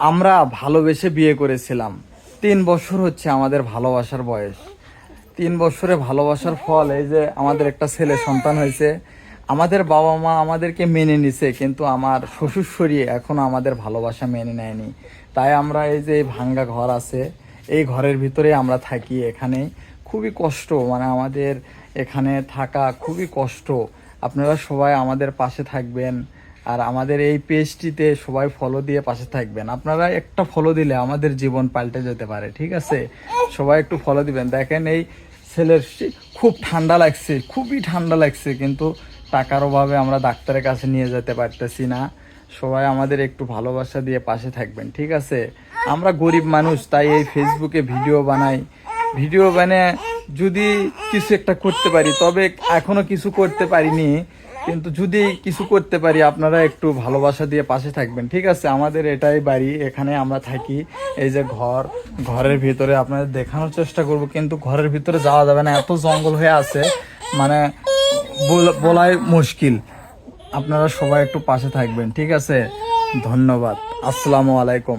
আমরা ভালোবেসে বিয়ে করেছিলাম। 3 বছর হচ্ছে আমাদের ভালোবাসার বয়স। 3 বছরে ভালোবাসার ফল এই যে আমাদের একটা ছেলে সন্তান হয়েছে। আমাদের বাবা মা আমাদেরকে মেনে নিছে, কিন্তু আমার শ্বশুরশাশুড়ি এখনো আমাদের ভালোবাসা মেনে নেয়নি। তাই আমরা এই যে ভাঙ্গা ঘর আছে, এই ঘরের ভিতরে আমরা থাকি। এখানে খুবই কষ্ট, মানে আমাদের এখানে থাকা খুবই কষ্ট। আপনারা সবাই আমাদের পাশে থাকবেন, আর আমাদের এই পেজটিতে সবাই ফলো দিয়ে পাশে থাকবেন। আপনারা একটা ফলো দিলে আমাদের জীবন পাল্টে যেতে পারে, ঠিক আছে? সবাই একটু ফলো দিবেন। দেখেন এই ছেলের খুব ঠান্ডা লাগছে, খুবই ঠান্ডা লাগছে, কিন্তু টাকার অভাবে আমরা ডাক্তারের কাছে নিয়ে যেতে পারতেছি না। সবাই আমাদের একটু ভালোবাসা দিয়ে পাশে থাকবেন, ঠিক আছে? আমরা গরিব মানুষ, তাই এই ফেসবুকে ভিডিও বানাই। ভিডিও বানিয়ে যদি কিছু একটা করতে পারি, তবে এখনো কিছু করতে পারিনি, কিন্তু যদি কিছু করতে পারি আপনারা একটু ভালোবাসা দিয়ে পাশে থাকবেন, ঠিক আছে? আমাদের এটাই বাড়ি, এখানে আমরা থাকি। এই যে ঘরের ভিতরে আপনাদের দেখানোর চেষ্টা করব, কিন্তু ঘরের ভিতরে যাওয়া যাবে না, এত জঙ্গল হয়ে আছে, মানে বলাই মুশকিল। আপনারা সবাই একটু পাশে থাকবেন, ঠিক আছে? ধন্যবাদ। আসসালামু আলাইকুম।